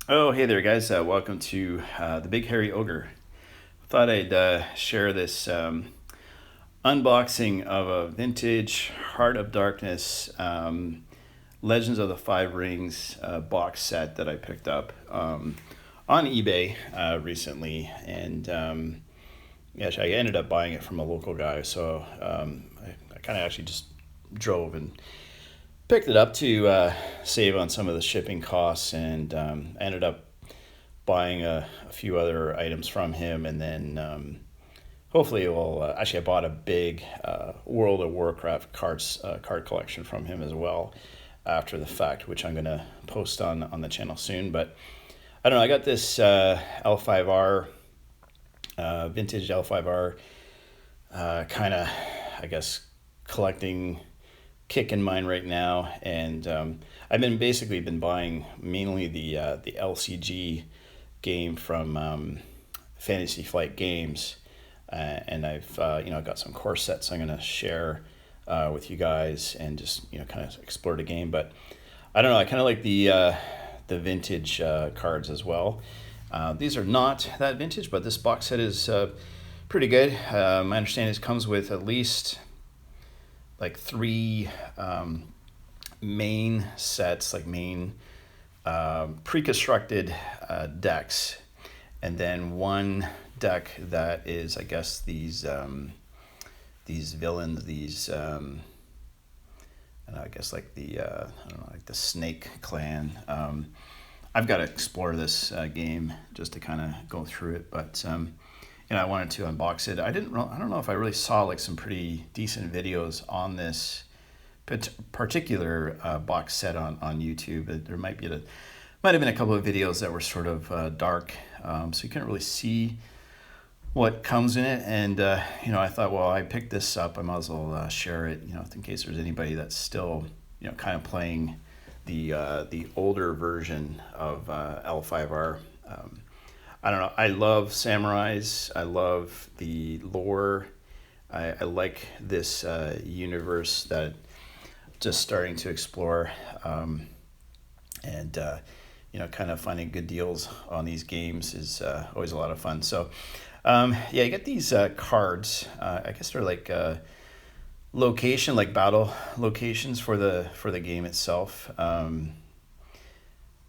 Oh, hey there, guys. Welcome to the Big Hairy Ogre. Thought I'd share this unboxing of a vintage Heart of Darkness Legends of the Five Rings box set that I picked up on eBay recently. Actually, I ended up buying it from a local guy. So I kind of actually just drove and picked it up to save on some of the shipping costs, and ended up buying a few other items from him, and then hopefully it will. Actually, I bought a big World of Warcraft card collection from him as well after the fact, which I'm going to post on the channel soon. But I don't know. I got this L5R vintage L5R kind of, I guess, collecting kick in mine right now, and I've been buying mainly the LCG game from Fantasy Flight Games, and I've got some core sets I'm going to share with you guys and just kind of explore the game. But I don't know, I kind of like the vintage cards as well. These are not that vintage, but this box set is pretty good. My understanding is it comes with at least like three main sets, like main pre-constructed decks, and then one deck that is, I guess, these villains, and I guess like I don't know, like the Snake Clan. I've got to explore this game just to kind of go through it, but I wanted to unbox it. I don't know if I really saw like some pretty decent videos on this particular box set on YouTube. There might have been a couple of videos that were sort of dark, so you couldn't really see what comes in it. And I thought, well, I picked this up, I might as well share it, in case there's anybody that's still kind of playing the older version of L5R. I don't know. I love samurais. I love the lore. I like this universe that just starting to explore, and kind of finding good deals on these games is always a lot of fun. So, you get these cards. I guess they're like battle locations for the game itself.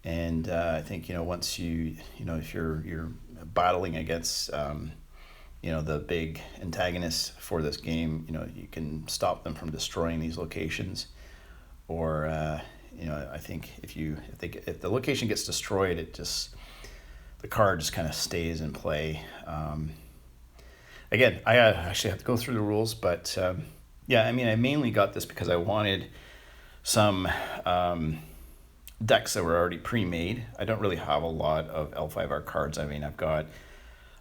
And I think once if you're battling against the big antagonists for this game, you can stop them from destroying these locations, or I think if the location gets destroyed, the card just kind of stays in play. Again, I actually have to go through the rules, but I mainly got this because I wanted some decks that were already pre-made. I don't really have a lot of L5R cards. I've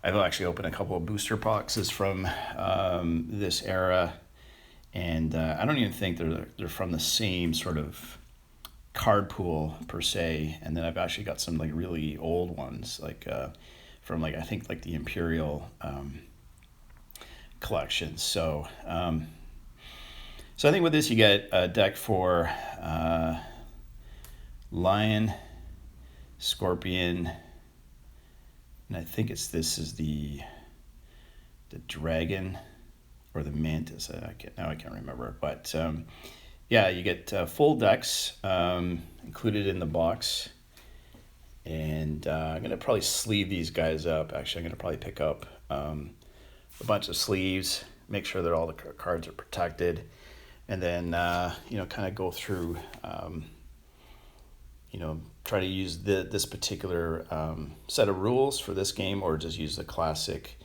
actually opened a couple of booster boxes from this era, and I don't even think they're from the same sort of card pool per se. And then I've actually got some like really old ones, like from I think like the Imperial collection. So I think with this you get a deck for Lion, Scorpion, and I think this is the dragon or the mantis. I can't remember, but you get full decks included in the box, and I'm gonna probably sleeve these guys up. Actually, I'm gonna probably pick up a bunch of sleeves, make sure that all the cards are protected, and then kind of go through. Try to use this particular set of rules for this game, or just use the classic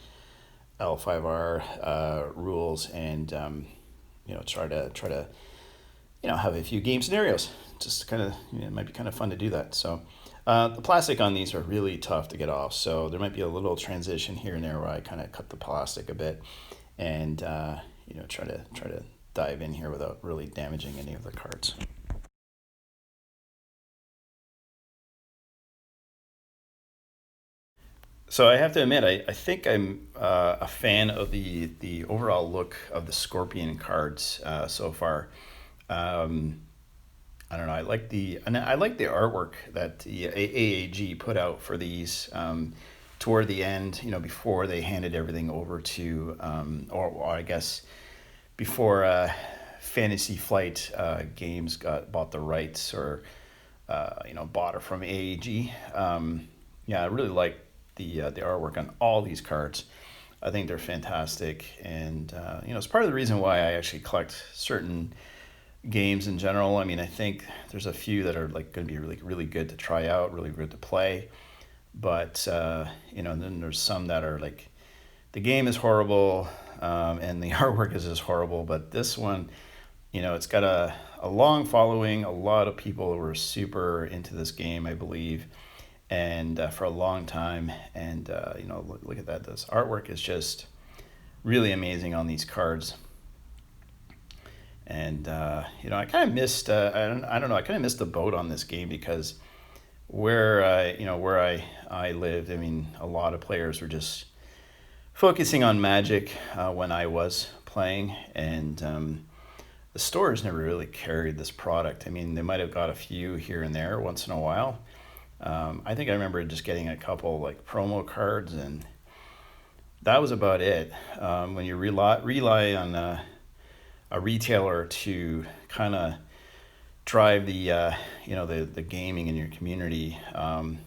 L5R rules, and try to have a few game scenarios. Just kind of it might be kind of fun to do that. So the plastic on these are really tough to get off, so there might be a little transition here and there where I kind of cut the plastic a bit, and try to dive in here without really damaging any of the cards. So I have to admit, I think I'm a fan of the overall look of the Scorpion cards so far. I don't know. I like the artwork that the AAG put out for these toward the end. You know, before they handed everything over to, or I guess before Fantasy Flight Games got bought the rights, or bought it from AAG. Yeah, I really like the artwork on all these cards. I think they're fantastic, and it's part of the reason why I actually collect certain games in general. I mean, I think there's a few that are like going to be really really good to try out, really good to play, but then there's some that are like the game is horrible, and the artwork is just horrible. But this one, it's got a long following. A lot of people were super into this game, I believe, and for a long time. And look at that. This artwork is just really amazing on these cards. And I kind of missed. I don't know. I kind of missed the boat on this game because where I lived. I mean, a lot of players were just focusing on Magic when I was playing, and the stores never really carried this product. I mean, they might have got a few here and there once in a while. I think I remember just getting a couple like promo cards, and that was about it. When you rely on a retailer to kind of drive the gaming in your community. I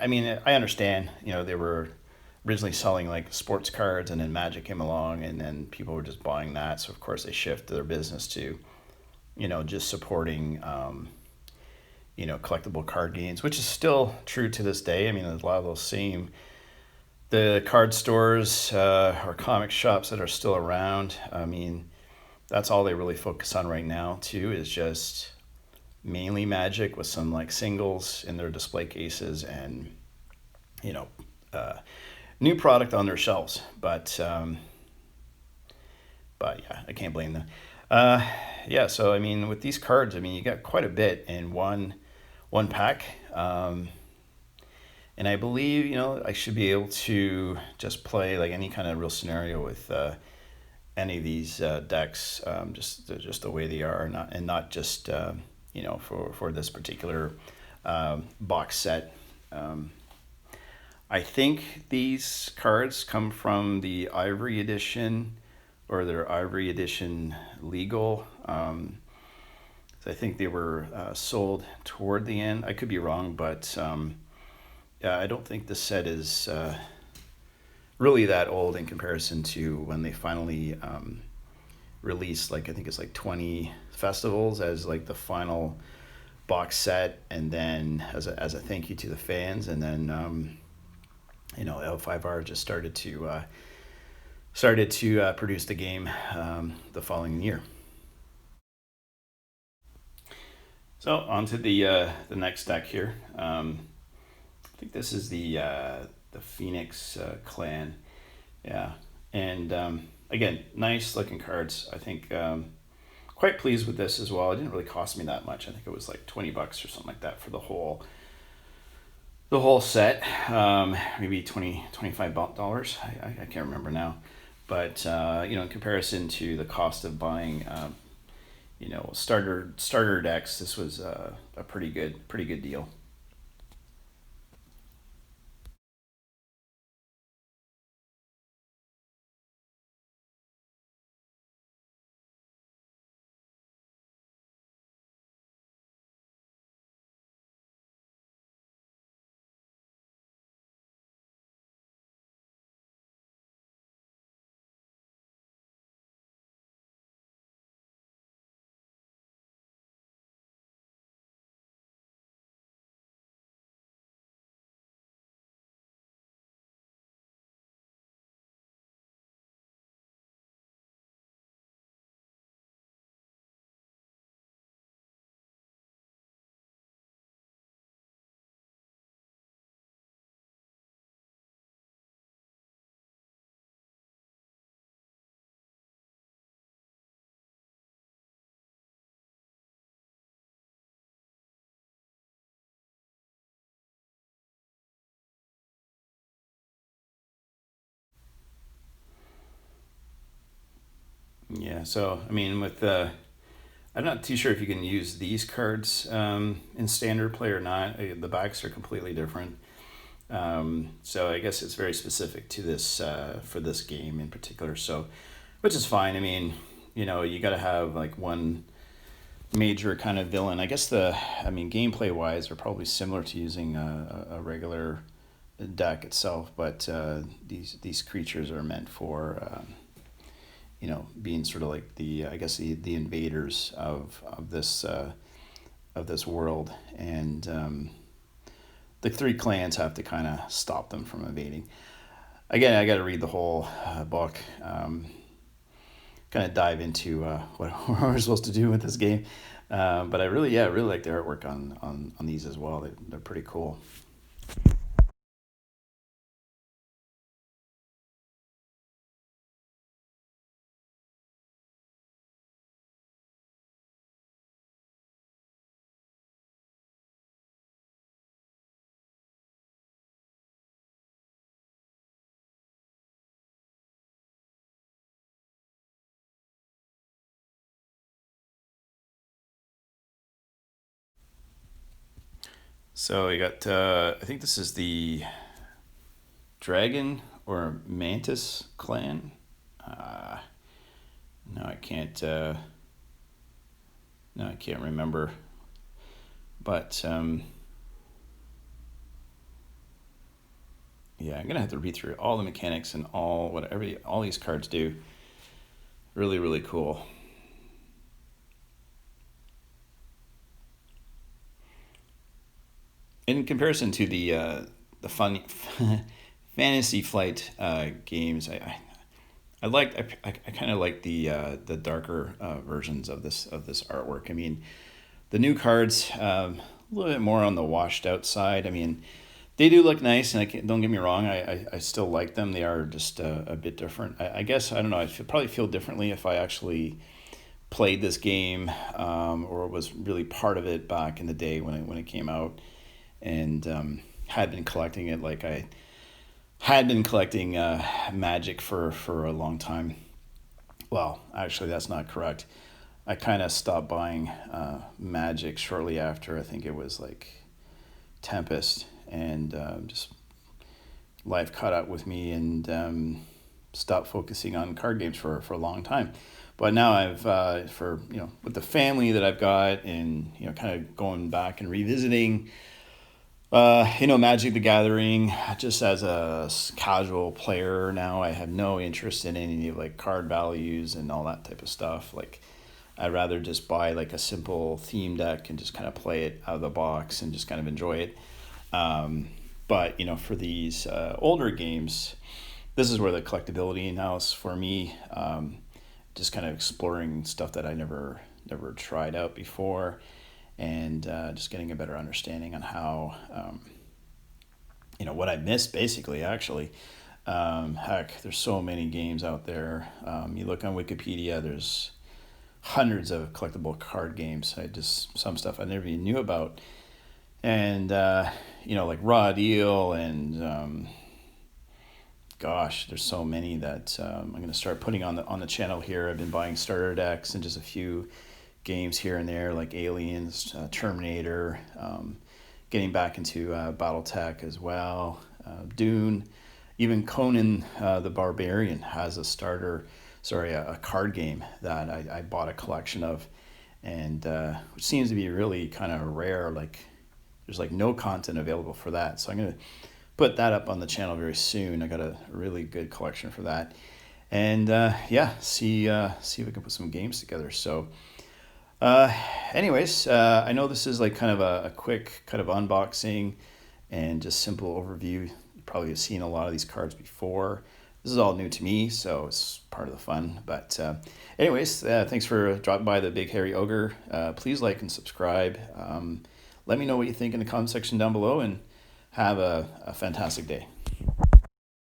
mean, I understand. They were originally selling like sports cards, and then Magic came along, and then people were just buying that. So of course they shifted their business to, just supporting, collectible card games, which is still true to this day. I mean, there's a lot of those same the card stores or comic shops that are still around. I mean, that's all they really focus on right now too, is just mainly Magic with some like singles in their display cases, and you know new product on their shelves. But yeah, I can't blame them. Yeah, so I mean, with these cards, I mean, you got quite a bit in one pack. And I believe, I should be able to just play like any kind of real scenario with any of these decks, just the way they are, not just for this particular box set. I think these cards come from the Ivory Edition, or their Ivory Edition legal. I think they were sold toward the end. I could be wrong, but yeah, I don't think the set is really that old in comparison to when they finally released, like I think it's like 20 festivals as like the final box set, and then as a thank you to the fans, and then L5R just started to produce the game the following year. So on to the next deck here. I think this is the Phoenix clan. Yeah, and again, nice looking cards. I think quite pleased with this as well. It didn't really cost me that much. I think it was like $20 or something like that for the whole set. Maybe $25. I can't remember now. But in comparison to the cost of buying starter decks, this was a pretty good deal. Yeah, so I mean, with I'm not too sure if you can use these cards in standard play or not. The backs are completely different. So I guess it's very specific to this for this game in particular. So, which is fine. I mean, you got to have like one major kind of villain. I guess gameplay wise, they're probably similar to using a regular deck itself, but these creatures are meant for being sort of like the invaders of this world, and the three clans have to kind of stop them from invading. Again, I got to read the whole book, kind of dive into what we're supposed to do with this game. But I really like the artwork on these as well. They're pretty cool. So you got, I think this is the Dragon or Mantis clan. Uh, no, I can't. No, I can't remember. But yeah, I'm gonna have to read through all the mechanics and all these cards do. Really, really cool. In comparison to the fun Fantasy Flight games, I kind of like the darker versions of this artwork. I mean, the new cards a little bit more on the washed out side. I mean, they do look nice, and don't get me wrong, I still like them. They are just a bit different. I guess I don't know. I probably feel differently if I actually played this game or was really part of it back in the day when it came out, and had been collecting it like I had been collecting Magic for a long time. Well, actually, that's not correct. I kind of stopped buying Magic shortly after. I think it was like Tempest, and just life caught up with me, and stopped focusing on card games for a long time. But now I've for with the family that I've got, and kind of going back and revisiting Magic the Gathering just as a casual player now. I have no interest in any like card values and all that type of stuff. Like, I'd rather just buy like a simple theme deck and just kind of play it out of the box and just kind of enjoy it. But for these older games, this is where the collectability now is for me. Just kind of exploring stuff that I never tried out before, and just getting a better understanding on how what I missed basically. Actually, heck, there's so many games out there. You look on Wikipedia, there's hundreds of collectible card games. Some stuff I never even knew about, and like Raw Deal, and gosh, there's so many that I'm going to start putting on the channel here. I've been buying starter decks and just a few games here and there, like Aliens, Terminator, getting back into BattleTech as well, Dune, even Conan the Barbarian has a card game that I bought a collection of, and which seems to be really kind of rare. Like, there's like no content available for that, so I'm gonna put that up on the channel very soon. I got a really good collection for that, and see if we can put some games together. So anyways, I know this is like kind of a quick kind of unboxing and just simple overview. You probably have seen a lot of these cards before. This is all new to me, so it's part of the fun. But anyways, thanks for dropping by the Big Hairy Ogre. Please like and subscribe. Let me know what you think in the comment section down below, and have a fantastic day.